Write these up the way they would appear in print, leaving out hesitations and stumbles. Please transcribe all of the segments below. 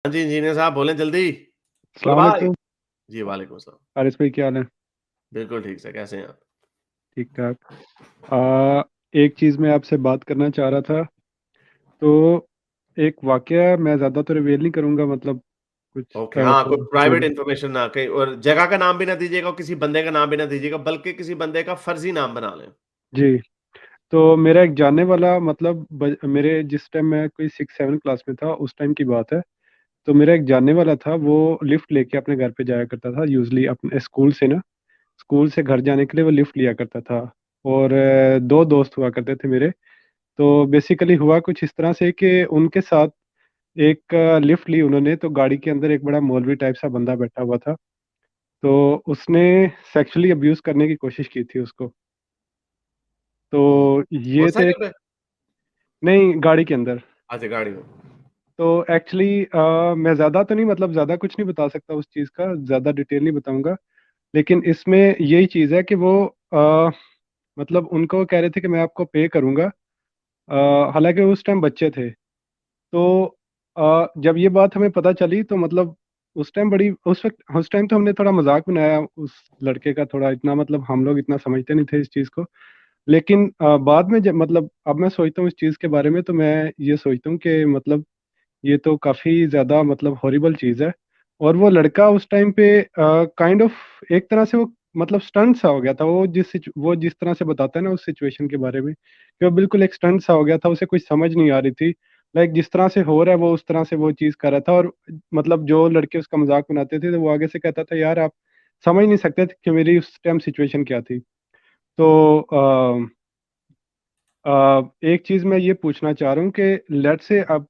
हाँ जी, इंजीनियर साहब बोलें जल्दी। बोलो अस्सलाम भाई। वालेकुम। जी, वालेकुम सलाम। हारिस भाई, क्या हाल है? बिल्कुल ठीक से, कैसे हैं आप? ठीक ठाक। एक चीज़ मैं आपसे बात करना चाह रहा था। तो एक वाकया मैं ज़्यादा तो रिवील नहीं करूँगा, मतलब कुछ ओके, हाँ, कोई प्राइवेट थोड़ा। इन्फॉर्मेशन ना कहीं और जगह का नाम भी ना दीजिएगा और किसी बंदे का नाम भी ना दीजिएगा, बल्कि किसी बंदे का फर्जी नाम बना लें। जी। तो मेरा एक जानने वाला, मतलब मेरे जिस टाइम मैं कोई 6-7 क्लास में था उस टाइम की बात है। तो मेरा एक जानने वाला था, वो लिफ्ट लेके अपने घर पे जाया करता था यूजली, अपने स्कूल से ना। स्कूल से घर जाने के लिए वो लिफ्ट लिया करता था। और दो दोस्त हुआ करते थे मेरे। तो बेसिकली हुआ कुछ इस तरह से कि उनके साथ एक लिफ्ट ली उन्होंने, तो गाड़ी के अंदर एक बड़ा मौलवी टाइप सा बंदा बैठा हुआ था। तो उसने सेक्सुअली अब्यूज करने की कोशिश की थी उसको। तो ये थे। मोटरसाइकिल पे? नहीं, गाड़ी के अंदर। अच्छा, गाड़ी में। तो एक्चुअली मैं ज़्यादा तो नहीं, मतलब ज़्यादा कुछ नहीं बता सकता उस चीज़ का, ज़्यादा डिटेल नहीं बताऊंगा। लेकिन इसमें यही चीज़ है कि वो मतलब उनको कह रहे थे कि मैं आपको पे करूंगा। हालांकि उस टाइम बच्चे थे। तो जब ये बात हमें पता चली तो मतलब उस टाइम बड़ी, उस टाइम तो हमने थोड़ा मजाक बनाया उस लड़के का, थोड़ा इतना, मतलब हम लोग इतना समझते नहीं थे इस चीज़ को। लेकिन बाद में जब, मतलब अब मैं सोचता हूँ इस चीज़ के बारे में, तो मैं ये सोचता हूँ कि मतलब ये तो काफ़ी ज़्यादा, मतलब हॉरिबल चीज़ है। और वो लड़का उस टाइम पे काइंड ऑफ एक तरह से वो, मतलब स्टंट सा हो गया था। वो जिस तरह से बताता है ना उस सिचुएशन के बारे में, कि वो बिल्कुल एक स्टंट सा हो गया था, उसे कुछ समझ नहीं आ रही थी। लाइक जिस तरह से हो रहा है वो उस तरह से वो चीज़ कर रहा था। और मतलब जो लड़के उसका मजाक बनाते थे तो वो आगे से कहता था, यार आप समझ नहीं सकते थे कि मेरी उस टाइम सिचुएशन क्या थी। तो एक चीज़ मैं ये पूछना चाह रहा हूँ कि लेट से अब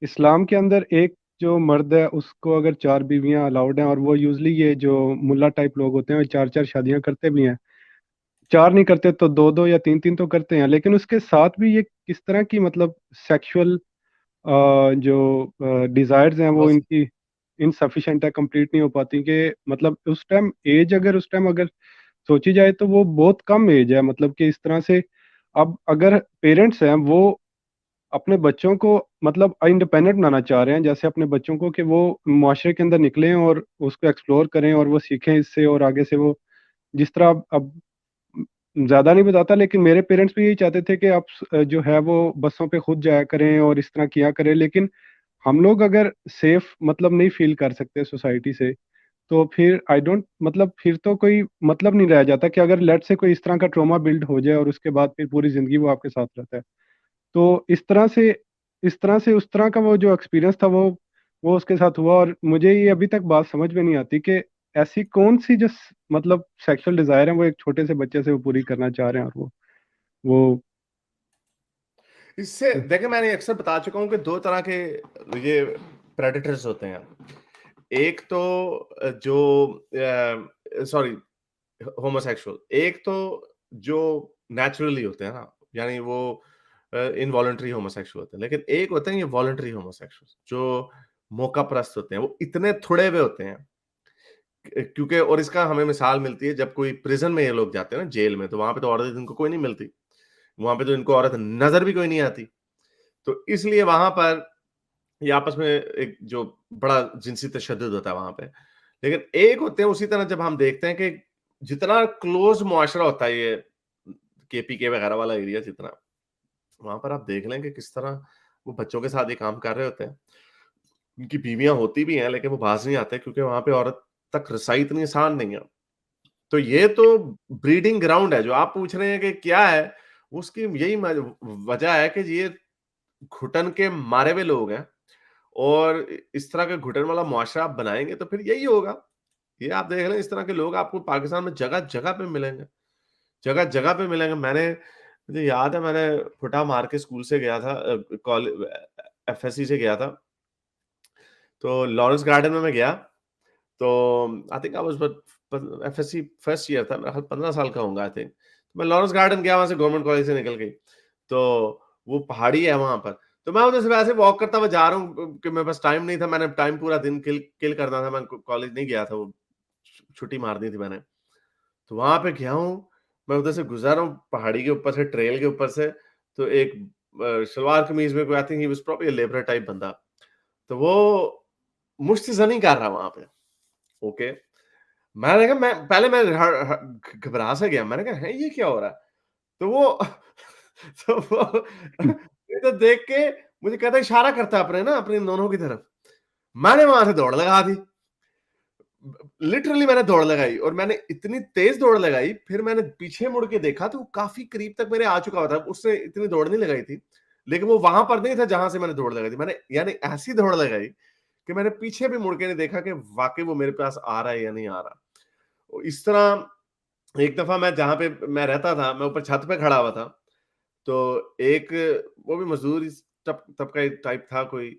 इस्लाम के अंदर एक जो मर्द है उसको अगर 4 बीवियां अलाउड हैं, और वो यूजली ये जो मुल्ला टाइप लोग होते हैं वो 4-4 शादियां करते भी हैं। चार नहीं करते तो 2-2 या 3-3 तो करते हैं, लेकिन उसके साथ भी ये किस तरह की, मतलब सेक्सुअल जो डिज़ायर्स हैं वो बस इनकी इनसफिशेंट है, कंप्लीट नहीं हो पाती। कि मतलब उस टाइम एज, अगर उस टाइम अगर सोची जाए तो वो बहुत कम एज है, मतलब कि इस तरह से। अब अगर पेरेंट्स हैं वो अपने बच्चों को, मतलब इंडिपेंडेंट बनाना चाह रहे हैं, जैसे अपने बच्चों को, कि वो माशरे के अंदर निकलें और उसको एक्सप्लोर करें और वो सीखें इससे, और आगे से वो जिस तरह अब ज़्यादा नहीं बताता, लेकिन मेरे पेरेंट्स भी यही चाहते थे कि आप जो है वो बसों पे खुद जाया करें और इस तरह किया करें। लेकिन हम लोग अगर सेफ, मतलब नहीं फील कर सकते सोसाइटी से, तो फिर आई डोंट, मतलब फिर तो कोई मतलब नहीं रह जाता कि अगर लेट से कोई इस तरह का ट्रॉमा बिल्ड हो जाए और उसके बाद फिर पूरी ज़िंदगी वो आपके साथ रहता है। तो इस तरह से उस तरह का वो जो एक्सपीरियंस था वो उसके साथ हुआ। और मुझे ये अभी तक बात समझ में नहीं आती कि ऐसी कौन सी जो मतलब सेक्सुअल डिजायर है वो एक छोटे से बच्चे से वो पूरी करना चाह रहे हैं। और वो इससे देखिए, मैंने अक्सर बता चुका हूँ कि 2 तरह के ये प्रेडेटर्स होते हैं। एक तो जो सॉरी, होमोसेक्सुअल। एक तो जो नेचुरली होते हैं ना, यानी वो इनवॉलंटरी होमोसेक्सुअल होते हैं। लेकिन एक होते हैं ये वॉलंटरी होमोसेक्सुअल, जो मौका परस्त होते हैं। वो इतने थोड़े हुए होते हैं क्योंकि, और इसका हमें मिसाल मिलती है जब कोई प्रिजन में ये लोग जाते हैं ना, जेल में, तो वहां पे तो औरत इनको कोई नहीं मिलती। वहां पे तो इनको औरत नजर भी कोई नहीं आती। तो इसलिए वहां पर ये आपस में एक जो बड़ा जिनसी तशद्दुद होता है वहां पे। लेकिन एक होते हैं उसी तरह, जब हम देखते हैं कि जितना क्लोज मुआशरा होता है ये केपीके वगैरह वाला एरिया, जितना वहां पर आप देख लें कि किस तरह वो बच्चों के साथ ये काम कर रहे होते हैं। उनकी बीवियां होती भी हैं लेकिन वो बाज नहीं आते, क्योंकि वहां पे औरत तक रसाई इतनी आसान नहीं है। तो ये तो ब्रीडिंग ग्राउंड है। जो आप पूछ रहे हैं कि क्या है, उसकी यही वजह है कि ये घुटन के मारे हुए लोग हैं। और इस तरह का घुटन वाला मुआशरा आप बनाएंगे तो फिर यही होगा। ये आप देख लें, इस तरह के लोग आपको पाकिस्तान में जगह जगह पे मिलेंगे। जगह जगह पे मिलेंगे। मुझे याद है, मैंने फुटा मार के स्कूल से गया था, कॉलेज एफएससी से गया था। तो लॉरेंस गार्डन में मैं गया। तो I think I was FSc first year था, मेरा ख्याल 15 साल का होऊंगा आई थिंक। तो मैं लॉरेंस गार्डन गया, वहां से गवर्नमेंट कॉलेज से निकल गई। तो वो पहाड़ी है वहां पर। तो मैं उधर से वैसे वॉक करता हुआ जा रहा हूँ कि मेरे पास टाइम नहीं था। मैंने टाइम पूरा दिन किल किल करना था। मैं कॉलेज नहीं गया था, वो छुट्टी मार दी थी मैंने। तो वहां पे गया हूँ। मैं उधर से गुजर रहा हूँ पहाड़ी के ऊपर से, ट्रेल के ऊपर से। तो एक सलवार कमीज में कोई, I think he was probably a labour type बंदा। तो वो मुश्तज़नी कर रहा वहाँ पे, ओके। मैंने कहा मैं पहले मैं घबरा सा गया, मैंने कहा है ये क्या हो रहा है? तो वो तो वो इधर देख के मुझे कहता है, इशारा करता है अपने ना अपने नोनों की तरफ। मैंने वहाँ से दौड़ लगा दी। लिटरली मैंने दौड़ लगाई और मैंने इतनी तेज दौड़ लगाई, फिर मैंने पीछे मुड़ के देखा तो वो काफ़ी करीब तक मेरे आ चुका हुआ था। उसने इतनी दौड़ नहीं लगाई थी, लेकिन वो वहाँ पर नहीं था जहाँ से मैंने दौड़ लगाई थी। मैंने यानी ऐसी दौड़ लगाई कि मैंने पीछे भी मुड़ के नहीं देखा कि वाक़ई वो मेरे पास आ रहा है या नहीं आ रहा। तो इस तरह एक दफ़ा मैं जहाँ पे मैं रहता था, मैं ऊपर छत पे खड़ा हुआ था, तो एक वो भी मज़दूर इस तबका टाइप था कोई।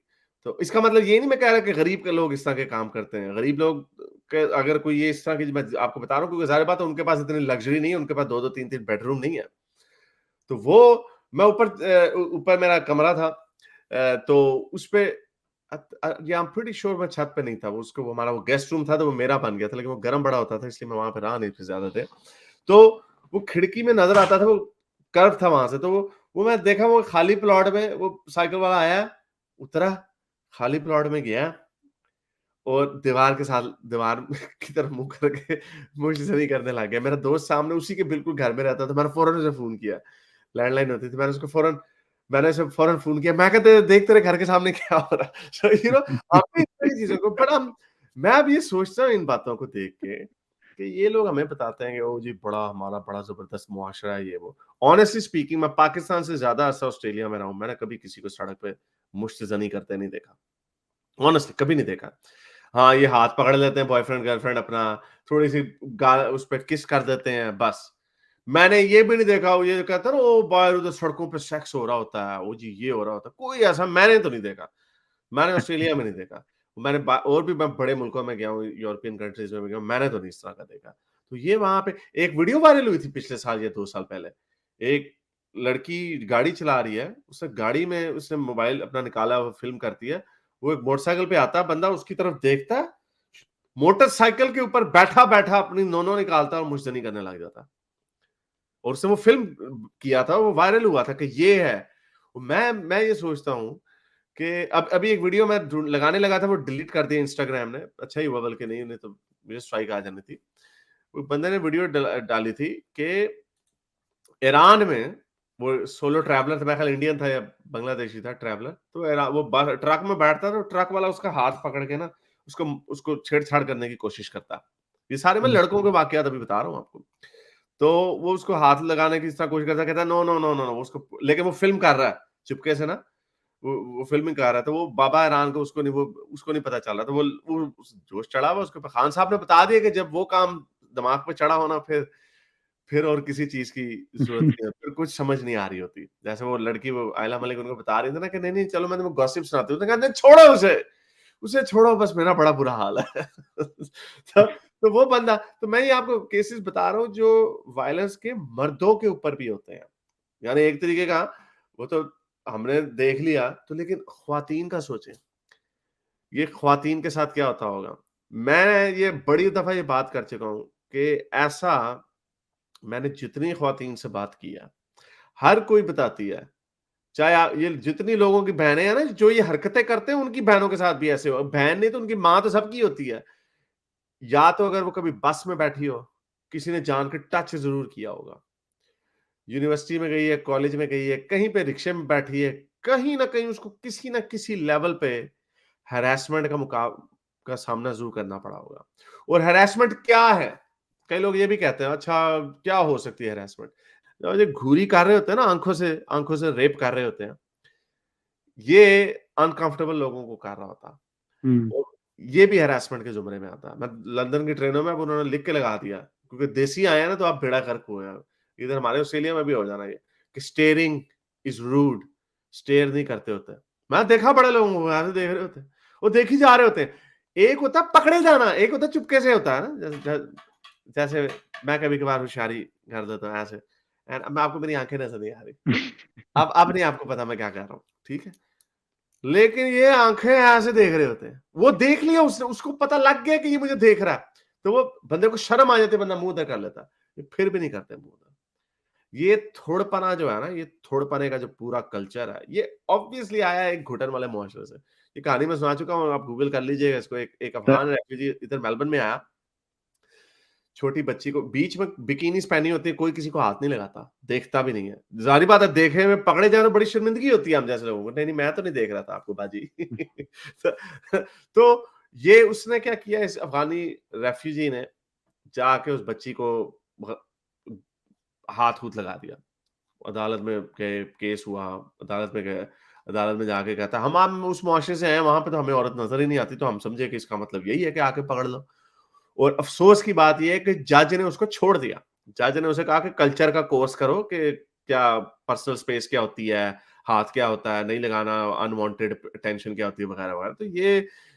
तो इसका मतलब ये नहीं मैं कह रहा कि गरीब के लोग इस तरह के काम करते हैं। गरीब लोग के अगर कोई ये इस तरह की मैं आपको बता रहा हूँ क्योंकि ज़ाहिर बात है उनके पास इतनी लग्ज़री नहीं है, उनके पास 2-2 3-3 बेडरूम नहीं है। तो वो मैं ऊपर मेरा कमरा था तो उसपे या आई एम प्रीटी श्योर मैं छत पे नहीं था। वो हमारा वो गेस्ट रूम था तो वो मेरा बन गया था, लेकिन वो गर्म बड़ा होता था इसलिए मैं वहाँ पे रहा नहीं फिर ज़्यादा देर। तो वो खिड़की में नज़र आता था, वो कर्व था वहाँ से, तो वो मैं देखा वो खाली प्लॉट में वो साइकिल वाला आया, उतरा, खाली प्लॉट में गया और दीवार की तरफ मुँह करके मुझसे करने लग गया। मेरा दोस्त सामने उसी के बिल्कुल घर में रहता था, मैंने फ़ौरन उसे फ़ोन किया। लैंडलाइन होती थी, मैंने उसे फ़ौरन फ़ोन किया, मैं कहा देख तेरे घर के सामने क्या हो रहा है? सो यू नो आपने इस तरह की चीज़ों को बड़ा मैं अब ये सोचता हूँ इन बातों को देख के, कि ये लोग हमें बताते हैं कि ओह जी हमारा बड़ा ज़बरदस्त मुआशरा है ये वो। ऑनेस्टली स्पीकिंग मैं पाकिस्तान से ज़्यादा अरसा ऑस्ट्रेलिया में रहा हूँ, मैंने कभी किसी को सड़क पे मुश्तज़नी करते नहीं देखा। ऑनेस्टली कभी नहीं देखा। हाँ, ये हाथ पकड़ लेते हैं बॉयफ्रेंड गर्लफ्रेंड अपना, थोड़ी-सी उस पे किस कर देते हैं बस। मैंने ये भी नहीं देखा वो ये कहता है ना वो बाहर उधर सड़कों पे सेक्स हो रहा होता है, वो जी ये हो रहा होता है, कोई ऐसा मैंने तो नहीं देखा। मैंने ऑस्ट्रेलिया में नहीं देखा। मैंने बा और भी मैं बड़े मुल्कों में गया हूँ, यूरोपियन कंट्रीज़ में भी गया हूँ, मैंने तो नहीं इस तरह का देखा। तो ये वहाँ पे एक वीडियो वायरल हुई थी पिछले साल या 2 साल पहले। एक लड़की गाड़ी चला रही है, उसने गाड़ी में उसने मोबाइल अपना निकाला, वो फ़िल्म करती है। वो एक मोटरसाइकिल पे आता है, बंदा उसकी तरफ देखता है, मोटरसाइकिल के ऊपर बैठा-बैठा अपनी नोनो निकालता है और मुश्तनी करने लग जाता है। और उसने वो फ़िल्म किया था, वो वायरल हुआ था कि ये है। मैं ये सोचता हूँ कि अब अभी एक वीडियो मैं ढूँढ लगाने लगा था, वो डिलीट कर दिया इंस्टाग्राम ने। अच्छा ही हुआ बल्कि नहीं तो मुझे स्ट्राइक आ जानी थी। वो बंदे ने वीडियो डाली थी कि ईरान में वो सोलो ट्रैवलर था, मेरा ख्याल इंडियन था या बांग्लादेशी था ट्रैवलर। तो वो ट्रक में बैठता था, तो ट्रक वाला उसका हाथ पकड़ के ना उसको उसको छेड़छाड़ करने की कोशिश करता। ये सारे मैं हुँ, लड़कों के वाकयात अभी बता रहा हूँ आपको। तो वो उसको हाथ लगाने की इस तरह कोशिश करता, कहता है no, no, no, no, no उसको लेकिन वो फ़िल्म कर रहा है, चुपके से ना वो फ़िल्मिंग कर रहा है, तो वो बाबा ईरान को उसको नहीं पता चल रहा, तो वो जोश चढ़ा हुआ उसके ऊपर। खान साहब ने बता दिया कि जब वो काम दिमाग पे चढ़ा हो ना फिर और किसी चीज़ की ज़रूरत नहीं है, फिर कुछ समझ नहीं आ रही होती। जैसे वो लड़की वो आइला मलिक उनको बता रही थी ना कि नहीं, नहीं चलो मैं तुम्हें गॉसिप सुनाती हूँ। उसने कहा नहीं छोड़ो उसे छोड़ो बस मेरा बड़ा बुरा हाल है। तो वो बंदा तो मैं ये आपको केसेस बता रहा हूँ जो वायलेंस के मर्दों के ऊपर भी होते हैं। यानी एक तरीके का वो तो हमने देख लिया तो लेकिन ख्वातीन का सोचें, ये ख्वातीन के साथ क्या होता होगा? मैं ये बड़ी दफ़ा ये बात कर चुका हूँ कि ऐसा मैंने जितनी ख्वातीन से बात की है, हर कोई बताती है, चाहे ये जितनी लोगों की बहनें हैं ना, जो ये हरकतें करते हैं, उनकी बहनों के साथ भी ऐसे हो बहन नहीं तो उनकी माँ तो सबकी होती है। या तो अगर वो कभी बस में बैठी हो, किसी ने जान के टच ज़रूर किया होगा। यूनिवर्सिटी में गई है, कॉलेज में गई है, कहीं पे रिक्शे में बैठी है, कहीं न कहीं उसको किसी न किसी लेवल पे हैरेसमेंट का सामना ज़रूर करना पड़ा होगा। और हैरेसमेंट क्या है? कई लोग ये भी कहते हैं, अच्छा क्या हो सकती है हैरेसमेंट? जो ये घूरी कर रहे होते हैं ना आँखों से रेप कर रहे होते हैं, ये अनकंफर्टेबल लोगों को कर रहा होता है। हुँ, और ये भी हैरेसमेंट के ज़ुमरे में आता है। मैं लंदन की ट्रेनों में अब उन्होंने लिख के लगा दिया, क्योंकि देसी आए हैं ना तो आप बेड़ा गर्क हुए हैं। इधर हमारे ऑस्ट्रेलिया में भी हो जाना ये, कि स्टेयरिंग इज़ रूड, स्टेयर नहीं करते होते। मैं देखा बड़े लोगों को ऐसे देख रहे होते हैं, वो देखे जा रहे होते हैं। एक होता है पकड़े जाना, एक होता है चुपके से होता है ना, जैसे मैं कभी-कभार होशियारी कर देता हूँ ऐसे, एंड अब आपको मेरी आँखें नज़र नहीं आ रही। अब नहीं आपको पता मैं क्या कर रहा हूँ, ठीक है? लेकिन ये आँखें ऐसे देख रहे होते हैं। वो देख लिया उसने, उसको पता लग गया कि ये मुझे देख रहा है। तो वो बंदे को शर्म आ जाती है, बंदा मुँह उधर कर लेता है। ये फिर भी नहीं करते मुँह उधर। ये थोड़पना जो है ना, ये थोड़पने का जो पूरा कल्चर है, ये ऑब्वियसली आया है एक घुटन वाले मुआशरे से। ये कहानी मैं सुना चुका हूँ, आप गूगल कर लीजिएगा इसको। एक सर अफगान रेफ्यूजी इधर मेलबर्न में आया, छोटी बच्ची को बीच में बिकिनीज पहनी होती है, कोई किसी को हाथ नहीं लगाता, देखता भी नहीं है। जाहिर बात है, देखे में पकड़े जाए तो बड़ी शर्मिंदगी होती है हम जैसे लोगों को। नहीं नहीं, मैं तो नहीं देख रहा था आपको बाजी। तो ये उसने क्या किया, इस अफगानी रेफ्यूजी ने जाके उस बच्ची को हाथ हूथ लगा दिया। अदालत में गए, केस हुआ, अदालत में गए, अदालत में जाके कहता हम उस मुआशरे से आए हैं, वहां पे तो हमें औरत नजर ही नहीं आती, तो हम समझे कि इसका मतलब यही है कि आके पकड़ लो। और अफसोस की बात यह है कि जज ने उसको छोड़ दिया। जज ने उसे कहा कि कल्चर का कोर्स करो कि क्या पर्सनल स्पेस क्या होती है, हाथ क्या होता है, नहीं लगाना, अनवांटेड अटेंशन क्या होती है, वगैरह वगैरह। तो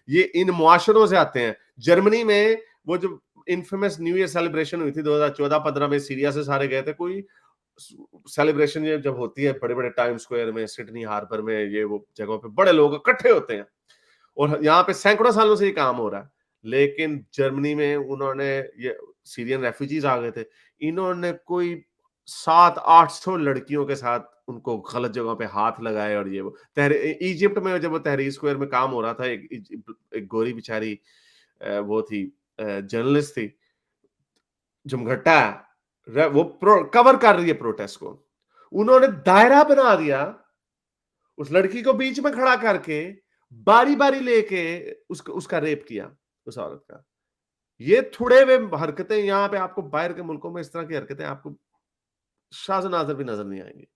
ये इन मुआशरों से आते हैं। जर्मनी में वो जो इनफेमस न्यू ईयर सेलिब्रेशन हुई थी 2014-15 में, सीरिया से सारे गए थे, कोई सेलिब्रेशन ये जब होती है बड़े बड़े टाइम स्क्वायर में, सिडनी हार्बर में, ये वो जगहों पे बड़े लोग इकट्ठे होते हैं, और यहाँ पे सैकड़ों सालों से ये काम हो रहा है। लेकिन जर्मनी में उन्होंने, ये सीरियन रेफ्यूजीज आ गए थे, इन्होंने कोई 700-800 लड़कियों के साथ उनको गलत जगहों पे हाथ लगाए, और ये वो इजिप्ट में जब वो तहरीर स्क्वायर में काम हो रहा था, एक गोरी बेचारी वो थी, जर्नलिस्ट थी, झुमघट्टा वो कवर कर रही है प्रोटेस्ट को, उन्होंने दायरा बना दिया, उस लड़की को बीच में खड़ा करके बारी बारी लेके उसका रेप किया, उस औरत का। ये थोड़े वे हरकतें यहाँ पे आपको बाहर के मुल्कों में, इस तरह की हरकतें आपको शाज़-ओ-नाज़िर भी नजर नहीं आएंगी।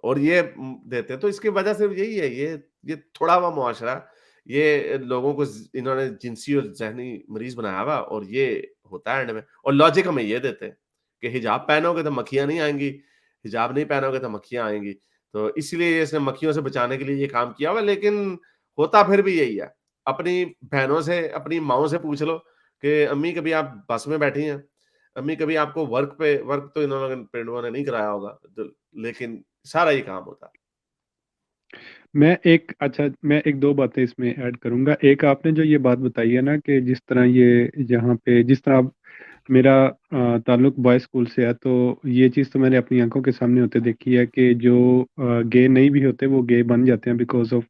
और ये देते हैं, तो इसकी वजह से यही है, ये थोड़ा हुआ मुआशरा, ये लोगों को इन्होंने जिनसी और जहनी मरीज बनाया हुआ, और ये होता है एंड में। और लॉजिक हमें ये देते हैं कि हिजाब पहनोगे तो मक्खियां नहीं आएंगी, हिजाब नहीं पहनोगे तो मक्खियां आएंगी। तो इसलिए इसने मक्खियों से बचाने के लिए ये काम किया हुआ, लेकिन होता फिर भी यही है। अपनी बहनों से, अपनी माओ से पूछ लो कि अम्मी कभी आप बस में बैठी हैं, अम्मी कभी आपको वर्क तो इन्होंने पेड़ुओं ने नहीं कराया होगा, लेकिन सारा ये काम होता है। मैं एक दो बातें इसमें ऐड करूंगा। एक, आपने जो ये बात बताई है ना कि जिस तरह ये यहाँ पे जिस तरह मेरा ताल्लुक बॉय स्कूल से है, तो ये चीज़ तो मैंने अपनी आंखों के सामने होते देखी है कि जो गे नहीं भी होते वो गे बन जाते हैं बिकॉज ऑफ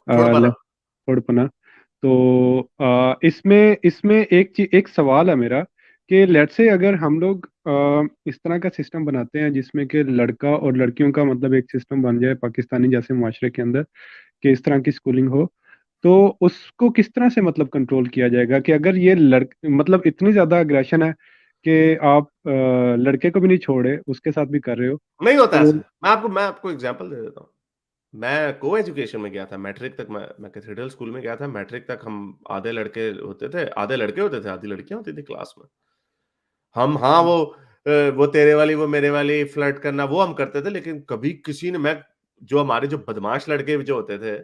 थोड़ा लड़पना। तो इसमें इसमें एक सवाल है मेरा कि लेट्स से अगर हम लोग इस तरह का सिस्टम बनाते हैं जिसमें कि लड़का और लड़कियों का मतलब एक सिस्टम बन जाए पाकिस्तानी जैसे माशरे के अंदर, कि इस तरह की स्कूलिंग हो, तो उसको किस तरह से मतलब कंट्रोल किया जाएगा कि अगर ये मतलब इतनी ज्यादा अग्रेशन है कि आप लड़के को भी नहीं छोड़े उसके साथ भी कर रहे हो नहीं होता तो। ऐसा। मैं आपको एग्जांपल दे देता हूँ। मैं को एजुकेशन में गया था, मैट्रिक तक मैं कैथेड्रल स्कूल में गया था। मैट्रिक तक हम आधे लड़के होते थे, आधे लड़के होते थे, आधी लड़कियां होती थी क्लास में। हम, हाँ, वो तेरे वाली, वो मेरे वाली, फ्लर्ट करना, वो हम करते थे, लेकिन कभी किसी ने, मैं, जो हमारे जो बदमाश लड़के जो होते थे,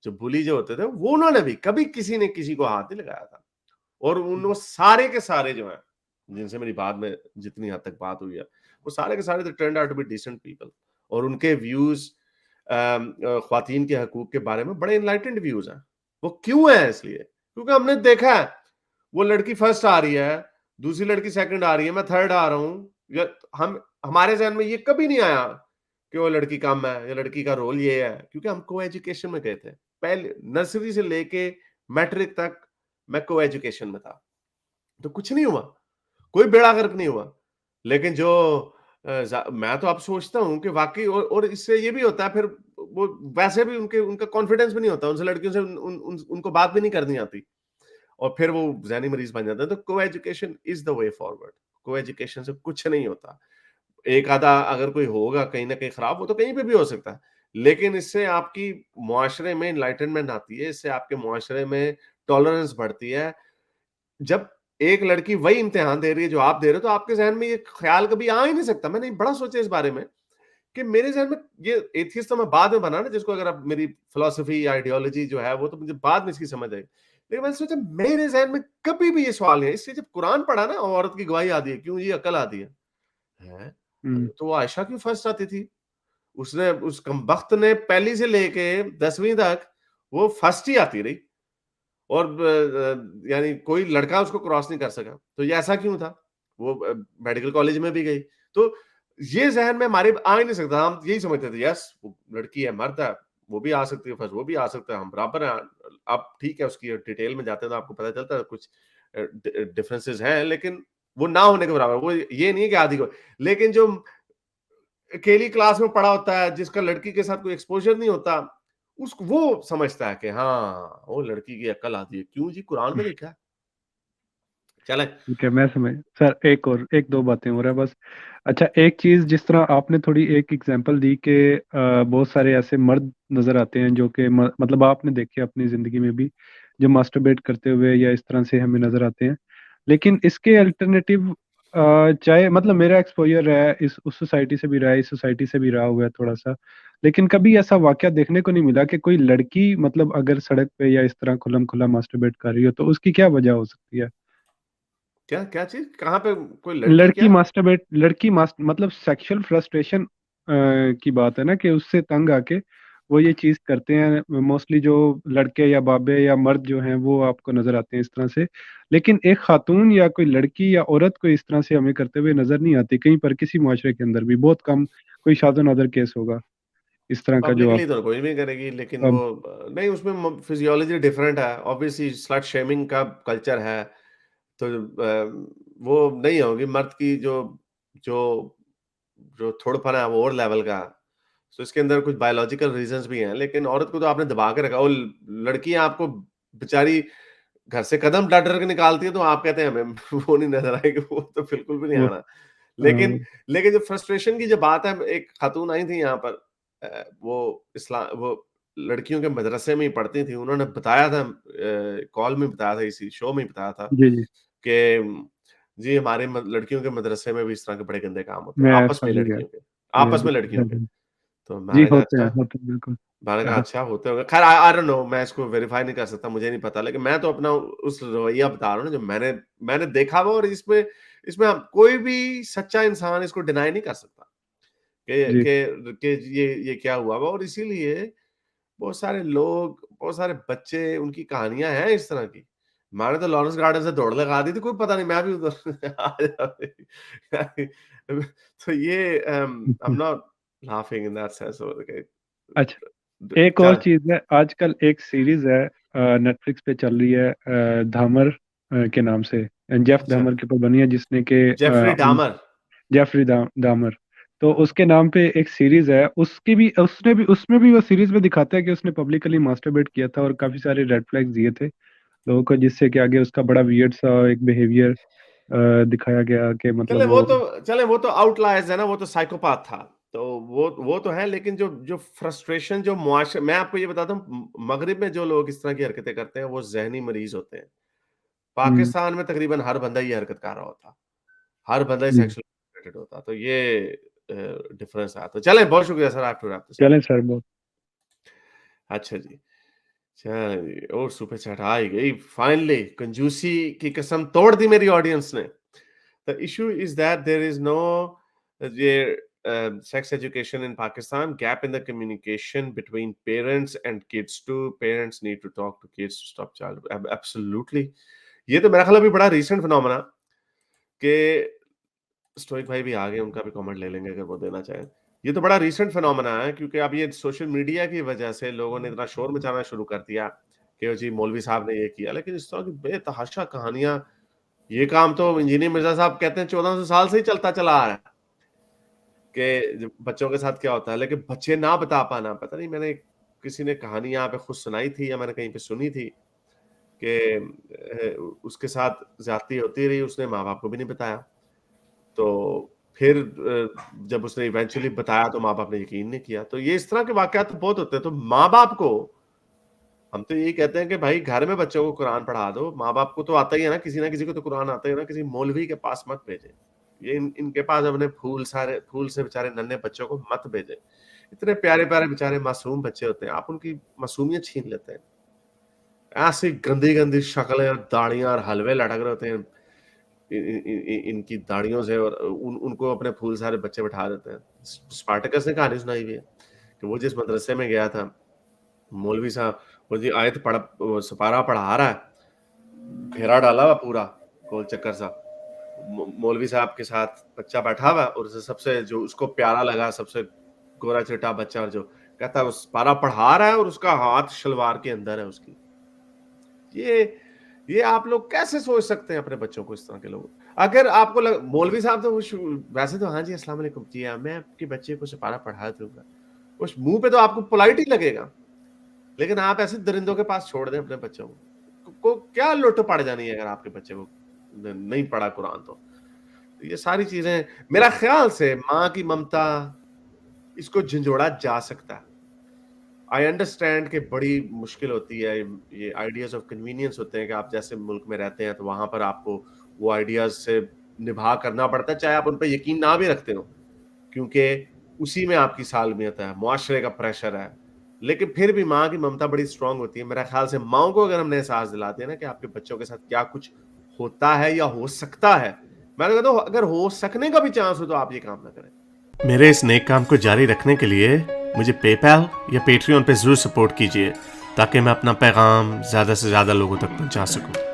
जो बुली जो होते थे, वो उन्होंने भी कभी किसी ने किसी को हाथ नहीं लगाया था। और उन वो सारे के सारे जो हैं, जिनसे मेरी बाद में जितनी हद तक बात हुई है, वो सारे के सारे turned out to be decent people, और उनके व्यूज ख्वातीन के हकूक के बारे में बड़े एनलाइटेंड व्यूज हैं। वो क्यों है? इसलिए क्योंकि हमने देखा है, वो लड़की फर्स्ट आ रही है, दूसरी लड़की सेकंड आ रही है, मैं थर्ड आ रहा हूँ, या हम, हमारे जहन में ये कभी नहीं आया कि वो लड़की कम है या लड़की का रोल ये है, क्योंकि हम को एजुकेशन में गए थे। पहले नर्सरी से लेके मैट्रिक तक मैं को एजुकेशन में था, तो कुछ नहीं हुआ, कोई बेड़ा गर्क नहीं हुआ। लेकिन जो मैं तो अब सोचता हूँ कि वाकई, और इससे ये भी होता है फिर, वो वैसे भी उनका कॉन्फिडेंस भी नहीं होता, उनसे लड़कियों से उनको बात भी नहीं करनी आती, और फिर वो ज़हनी मरीज बन जाते हैं। तो को education is the way forward. को एजुकेशन से कुछ नहीं होता। एक आधा अगर कोई होगा कहीं ना कहीं खराब, वो तो कहीं पे भी हो सकता है, लेकिन इससे आपकी मुआशरे में इनलाइटनमेंट आती है, इससे आपके मुआशरे में टॉलरेंस बढ़ती है। जब एक लड़की वही इम्तिहान दे रही है जो आप दे रहे हो, तो आपके ज़हन में ये ख्याल कभी आ ही नहीं सकता। मैंने बड़ा सोचा इस बारे में कि मेरे ज़हन में, ये एथियस्ट तो मैं बाद में बना ना, जिसको अगर आप मेरी फिलॉसफी या आइडियोलॉजी जो है वो तो मुझे बाद में इसकी समझ आई। लेकिन मैंने सोचा मेरे ज़हन में कभी भी ये सवाल नहीं है। इसलिए जब कुरान पढ़ा ना, औरत की गवाही आती है, क्यों ये अकल आती है? हैं? हम्म। तो वो आयशा क्यों फर्स्ट आती थी? उसने, उस कमबख्त ने पहली से लेके 10वीं तक वो फर्स्ट ही आती रही, और यानी कोई लड़का उसको क्रॉस नहीं कर सका। तो ये ऐसा क्यों था? वो मेडिकल कॉलेज में भी गई। तो ये ज़हन में हमारे आ ही नहीं सकता। हम यही समझते थे, यस, वो लड़की है, मर्द है, वो भी आ सकती है फर्स्ट, वो भी आ सकता है, हम बराबर हैं। अब ठीक है, उसकी डिटेल में जाते हैं तो आपको पता चलता है कुछ डिफरेंसेस हैं, लेकिन वो ना होने के बराबर। वो ये नहीं है कि आधी को, लेकिन जो अकेली क्लास में पढ़ा होता है, जिसका लड़की के साथ कोई एक्सपोज़र नहीं होता, उसको वो समझता है कि हाँ, वो लड़की की अक्ल आती है। क्यों जी, कुरान में लिखा है। चलें। ठीक है, मैं समझ। सर एक और, एक दो बातें हो रहा है बस। अच्छा, एक चीज जिस तरह आपने थोड़ी एक एग्जांपल दी कि बहुत सारे ऐसे मर्द नजर आते हैं जो कि मतलब आपने देखे अपनी जिंदगी में भी, जो मास्टरबेट करते हुए या इस तरह से हमें नजर आते हैं। लेकिन इसके अल्टरनेटिव, चाहे मतलब मेरा एक्सपोजर है इस उस सोसाइटी से भी रहा है, इस सोसाइटी से भी रहा हुआ है थोड़ा सा, लेकिन कभी ऐसा वाकया देखने को नहीं मिला कि कोई लड़की मतलब अगर सड़क पे या इस तरह खुल्लम खुल्ला मास्टरबेट कर रही हो, तो उसकी क्या वजह हो सकती है? क्या क्या चीज़? कहाँ पे कोई लड़की क्या? लड़की मास्ट मतलब सेक्सुअल फ्रस्ट्रेशन की बात है ना, कि उससे तंग आके वो ये चीज करते हैं। मोस्टली जो लड़के या बाबे या मर्द जो हैं वो आपको नजर आते हैं इस तरह से, लेकिन एक खातून या कोई लड़की या औरत को इस तरह से हमें करते हुए नजर नहीं आती कहीं पर, किसी मुआशरे के अंदर भी बहुत कम कोई शादो नादर केस होगा इस तरह का जो आप। पब्लिकली तो कोई नहीं करेगी, लेकिन वो अब नहीं, उसमें फिजियोलॉजी डिफरेंट है, ऑब्वियसली स्लट शेमिंग का कल्चर है, तो वो नहीं होगी मर्द की। जो जो जो थोड़पन है वो और लेवल का है। तो इसके अंदर कुछ बायोलॉजिकल रीजंस भी हैं, लेकिन औरत को तो आपने दबा के रखा। वो लड़कियां आपको बेचारी घर से कदम डर डर के निकालती है, तो आप कहते हैं हमें वो नहीं नजर आएगी, वो तो बिल्कुल भी नहीं वो आना। लेकिन लेकिन जो फ्रस्ट्रेशन की जो बात है, एक खातून आई थी यहाँ पर, वो इस्लाम, वो लड़कियों के मदरसे में ही पढ़ती थी, उन्होंने बताया था, कॉल में बताया था, इसी शो में ही बताया था जी जी, कि जी हमारे लड़कियों के मदरसे में भी इस तरह के बड़े गंदे काम होते हैं, मैं आपस में समझ गया। लड़कियों के, आपस में लड़कियों के। तो जी, मैंने कहा होते हैं अच्छा, होते हैं बिल्कुल। होते होंगे। खैर आई डोंट नो, मैं इसको वेरीफाई नहीं कर सकता, मुझे नहीं पता, लेकिन मैं तो अपना उस रवैया बता रहा हूँ ना, जो मैंने मैंने देखा हुआ। और इसमें इसमें कोई भी सच्चा इंसान इसको डिनाई नहीं कर सकता जी कि ये क्या हुआ हुआ। और इसीलिए बहुत सारे लोग, बहुत सारे बच्चे, उनकी कहानियां हैं इस तरह की। मैंने तो लॉरेंस गार्डन से दौड़ लगा दी थी, कोई पता नहीं मैं भी उधर आ जाती। तो ये I am not laughing in that sense. अच्छा, एक और चल, चीज है, आजकल एक सीरीज है नेटफ्लिक्स पे चल रही है, धामर के नाम से, जेफ अच्छा, धामर के ऊपर बनी है, जिसने के जेफरी डामर। जेफरी दामर। तो उसके नाम पे एक सीरीज है, उसकी भी उसने भी उसमें भी वो सीरीज में दिखाता है कि उसने पब्लिकली मास्टरबेट किया था और काफी सारे रेड फ्लैग्स दिए थे लोगों को, जिससे कि आगे उसका बड़ा वियर्ड सा एक बिहेवियर दिखाया गया कि मतलब चले वो वो। तो चले वो तो आउटलायर्स है ना, वो तो साइकोपाथ था। तो वो तो है, लेकिन जो जो फ्रस्ट्रेशन जो मुआशरे, मैं आपको ये बताता हूँ, मगरिब में जो लोग इस तरह की हरकतें करते हैं, वो जहनी मरीज होते हैं। हम्म, पाकिस्तान में तकरीबन हर बंदा ये हरकत कर रहा होता, हर बंदा ही जी, सेक्सुअली होता, तो ये डिफरेंस आता। चलें, बहुत शुक्रिया सर, आपको रैप दिस अप। चलें सर बहुत। अच्छा जी, चलें जी, और सुपर चैट आ ही गई फाइनली। कंजूसी की कसम तोड़ दी मेरी ऑडियंस ने। The issue is that there is no sex education in Pakistan, gap in the communication between parents and kids too. Parents need to talk to kids to stop child. Absolutely. ये तो मेरा ख्याल अभी बड़ा recent phenomena कि stoic भाई भी आ गए, उनका भी कमेंट ले लेंगे अगर वो देना चाहें। ये तो बड़ा रीसेंट फिनोमेना है, क्योंकि अब ये सोशल मीडिया की वजह से लोगों ने इतना शोर मचाना शुरू कर दिया कि जी मौलवी साहब ने ये किया। लेकिन इस तरह की बेतहाशा कहानियां, ये काम तो इंजीनियर मिर्जा साहब कहते हैं 1400 साल से ही चलता चला आ रहा है कि बच्चों के साथ क्या होता है, लेकिन बच्चे ना बता पाना। पता नहीं, मैंने किसी ने कहानी यहाँ पे खुद सुनाई थी या मैंने कहीं पे सुनी थी कि उसके साथ ज्यादती होती रही, उसने माँ बाप को भी नहीं बताया। तो फिर जब उसने इवेंचुअली बताया तो माँ बाप ने यकीन नहीं किया। तो ये इस तरह के वाकयात तो बहुत होते हैं। तो माँ बाप को हम तो यही कहते हैं कि भाई घर में बच्चों को कुरान पढ़ा दो। माँ बाप को तो आता ही है ना किसी को तो कुरान आता ही है ना, किसी मौलवी के पास मत भेजे। ये इनके पास अपने फूल से बेचारे नन्हे बच्चों को मत भेजे। इतने प्यारे प्यारे बेचारे मासूम बच्चे होते हैं, आप उनकी मासूमियत छीन लेते हैं। ऐसी गंदी गंदी शक्लें और दाढ़ियां और हलवे लटक रहे होते हैं इनकी दाढ़ियों से, और उनको अपने फूल सारे बच्चे बैठा देते हैं। स्पार्टकस ने कहानी सुनाई हुई है कि वो जिस मदरसे में गया था, मौलवी साहब, वो जी आयत पढ़, वो सपारा पढ़ा रहा है, घेरा डाला हुआ पूरा, गोल चक्कर सा। मौलवी साहब के साथ बच्चा बैठा हुआ, और उसे सबसे जो उसको प्यारा लगा, सबसे गोरा चिट्टा बच्चा, और जो कहता है उस पारा पढ़ा रहा है और उसका हाथ शलवार के अंदर है उसकी। ये आप लोग कैसे सोच सकते हैं अपने बच्चों को इस तरह के लोग? अगर आपको लग मौलवी साहब तो वैसे तो हाँ जी, अस्सलाम वालेकुम जी हाँ, मैं आपके बच्चे को सिपारा पढ़ा दूँगा। उस मुँह पे तो आपको पोलाइट ही लगेगा। लेकिन आप ऐसे दरिंदों के पास छोड़ दें अपने बच्चों को क्या लुट पड़ जानी है अगर आपके बच्चे को नहीं पढ़ा कुरान तो। ये सारी चीज़ें मेरा ख़्याल से माँ की ममता इसको झंझोड़ा जा सकता है। आई अंडरस्टैंड कि बड़ी मुश्किल होती है, ये आइडियाज़ ऑफ कन्वीनियंस होते हैं कि आप जैसे मुल्क में रहते हैं तो वहाँ पर आपको वो आइडियाज़ से निभा करना पड़ता है, चाहे आप उन पे यकीन ना भी रखते हो, क्योंकि उसी में आपकी सालमियत है, मुआशरे का प्रेशर है। लेकिन फिर भी माँ की ममता बड़ी स्ट्रॉन्ग होती है। मेरा ख़्याल से माँओं को अगर हमने एहसास दिला दिया ना कि आपके बच्चों के साथ क्या कुछ होता है या हो सकता है, मैं तो कहता हूँ अगर हो सकने का भी चांस हो तो आप ये काम ना करें। मेरे इस नेक काम को जारी रखने के लिए मुझे पेपैल या पेट्रियन पे ज़रूर सपोर्ट कीजिए ताकि मैं अपना पैगाम ज़्यादा से ज़्यादा लोगों तक पहुंचा सकूं।